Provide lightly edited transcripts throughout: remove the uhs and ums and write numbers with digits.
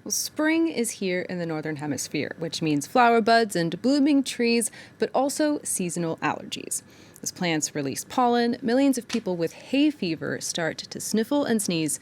Well, spring is here in the Northern Hemisphere, which means flower buds and blooming trees, but also seasonal allergies. As plants release pollen, millions of people with hay fever start to sniffle and sneeze.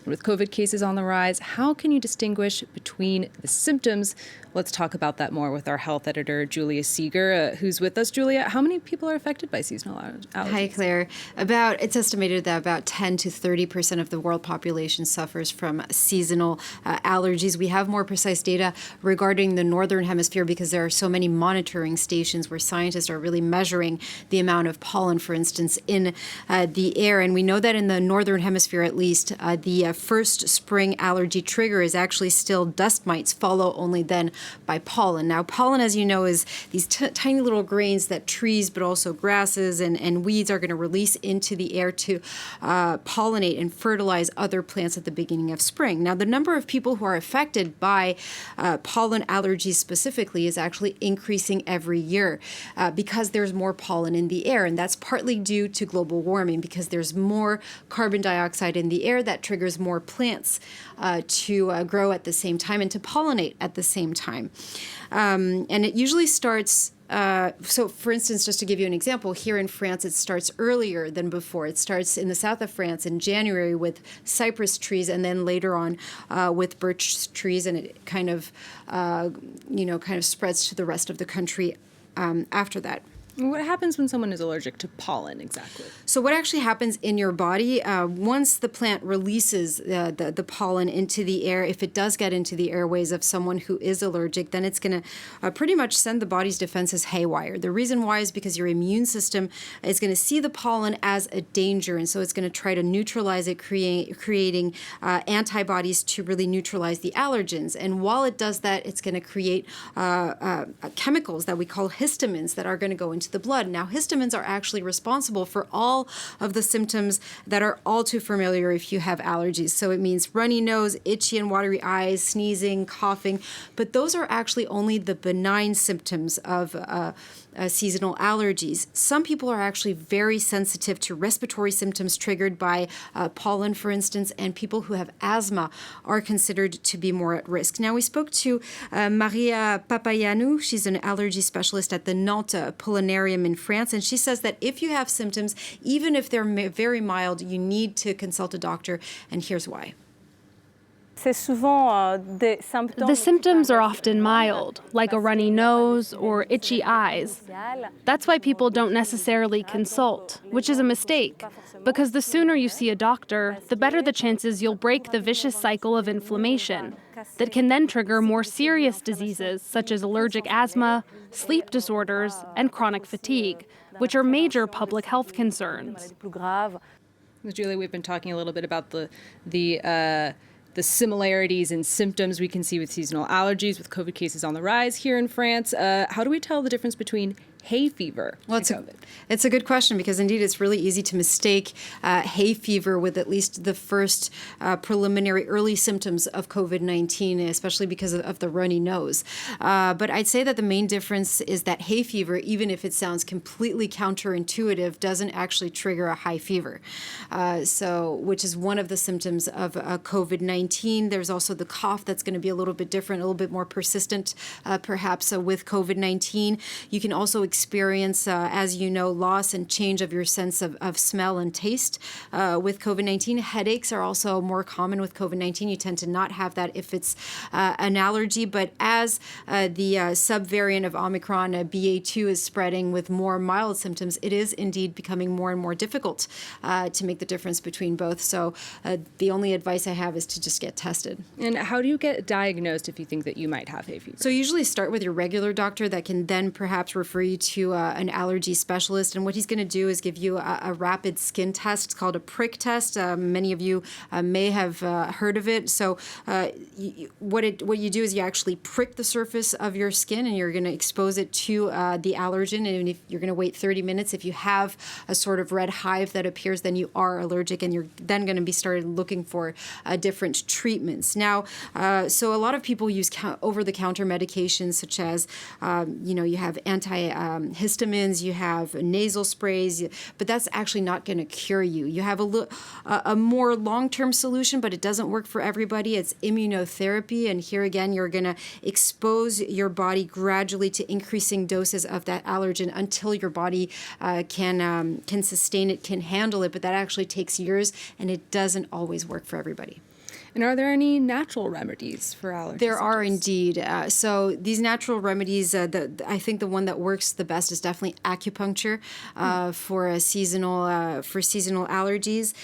With COVID cases on the rise, how can you distinguish between the symptoms? Let's talk about that more with our health editor, Julia Seeger, who's with us. Julia, how many people are affected by seasonal allergies? Hi, Claire. It's estimated that about 10 to 30% of the world population suffers from seasonal allergies. We have more precise data regarding the Northern Hemisphere because there are so many monitoring stations where scientists are really measuring the amount of pollen, for instance, in the air. And we know that in the Northern Hemisphere, at least, the first spring allergy trigger is actually still dust mites, followed only then by pollen. Now, pollen, as you know, is these tiny little grains that trees, but also grasses and weeds are going to release into the air to pollinate and fertilize other plants at the beginning of spring. Now, the number of people who are affected by pollen allergies specifically is actually increasing every year because there's more pollen in the air. And that's partly due to global warming because there's more carbon dioxide in the air that triggers more plants to grow at the same time and to pollinate at the same time. And it usually starts so, for instance, just to give you an example, here in France, it starts earlier than before. It starts in the south of France in January with cypress trees, and then later on with birch trees, and it kind of spreads to the rest of the country after that. What happens when someone is allergic to pollen exactly? So what actually happens in your body, once the plant releases the pollen into the air, if it does get into the airways of someone who is allergic, then it's going to pretty much send the body's defenses haywire. The reason why is because your immune system is going to see the pollen as a danger, and so it's going to try to neutralize it, creating antibodies to really neutralize the allergens. And while it does that, it's going to create chemicals that we call histamines that are going to go into the blood. Now, histamines are actually responsible for all of the symptoms that are all too familiar if you have allergies. So it means runny nose, itchy and watery eyes, sneezing, coughing, but those are actually only the benign symptoms of seasonal allergies. Some people are actually very sensitive to respiratory symptoms triggered by pollen, for instance, and people who have asthma are considered to be more at risk. Now, we spoke to Maria Papayanou. She's an allergy specialist at the Nantes Pollenarium in France, and she says that if you have symptoms, even if they're very mild, you need to consult a doctor, and here's why. The symptoms are often mild, like a runny nose or itchy eyes. That's why people don't necessarily consult, which is a mistake, because the sooner you see a doctor, the better the chances you'll break the vicious cycle of inflammation that can then trigger more serious diseases such as allergic asthma, sleep disorders, and chronic fatigue, which are major public health concerns. Julia, we've been talking a little bit about the similarities in symptoms we can see with seasonal allergies, with COVID cases on the rise here in France. How do we tell the difference between hay fever and COVID? It's a good question because indeed it's really easy to mistake hay fever with at least the first preliminary early symptoms of COVID-19, especially because of the runny nose. But I'd say that the main difference is that hay fever, even if it sounds completely counterintuitive, doesn't actually trigger a high fever. Which is one of the symptoms of COVID-19. There's also the cough that's going to be a little bit different, a little bit more persistent, perhaps with COVID-19. You can also experience, as you know, loss and change of your sense of smell and taste with COVID-19. Headaches are also more common with COVID-19. You tend to not have that if it's an allergy, but as the subvariant of Omicron, BA2, is spreading with more mild symptoms, it is indeed becoming more and more difficult to make the difference between both. So the only advice I have is to just get tested. And how do you get diagnosed if you think that you might have hay fever? So usually start with your regular doctor that can then perhaps refer you to an allergy specialist. And what he's going to do is give you a rapid skin test. It's called a prick test. Many of you may have heard of it. So what you do is you actually prick the surface of your skin and you're going to expose it to the allergen. And if you're going to wait 30 minutes, if you have a sort of red hive that appears, then you are allergic and you're then going to be started looking for different treatments. Now, so a lot of people use over-the-counter medications such as, you have histamines, you have nasal sprays, but that's actually not going to cure you. You have a more long-term solution, but it doesn't work for everybody. It's immunotherapy, and here again, you're going to expose your body gradually to increasing doses of that allergen until your body can sustain it, can handle it, but that actually takes years, and it doesn't always work for everybody. And are there any natural remedies for allergies? There are indeed. So these natural remedies, I think the one that works the best is definitely acupuncture for seasonal allergies.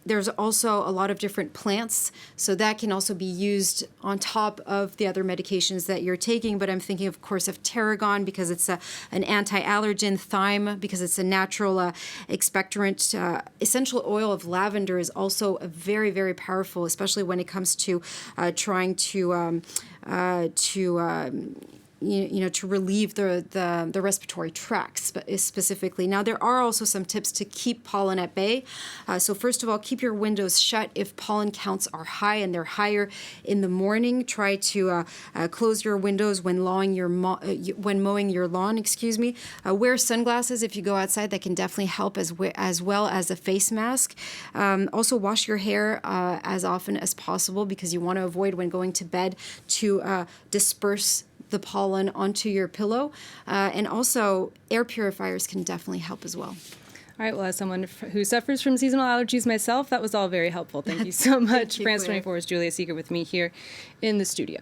There's also a lot of different plants, so that can also be used on top of the other medications that you're taking. But I'm thinking, of course, of tarragon because it's an anti-allergen, thyme because it's a natural expectorant. Essential oil of lavender is also a very, very powerful, especially when it comes to trying to relieve the respiratory tracts specifically. Now, there are also some tips to keep pollen at bay. So first of all, keep your windows shut if pollen counts are high, and they're higher in the morning. Try to close your windows when mowing your lawn. Wear sunglasses if you go outside. That can definitely help as well as a face mask. Also, wash your hair as often as possible because you want to avoid when going to bed to disperse the pollen onto your pillow. And also, air purifiers can definitely help as well. All right, well, as someone who suffers from seasonal allergies myself, that was all very helpful. Thank you so much. France 24's Julia Seeger with me here in the studio.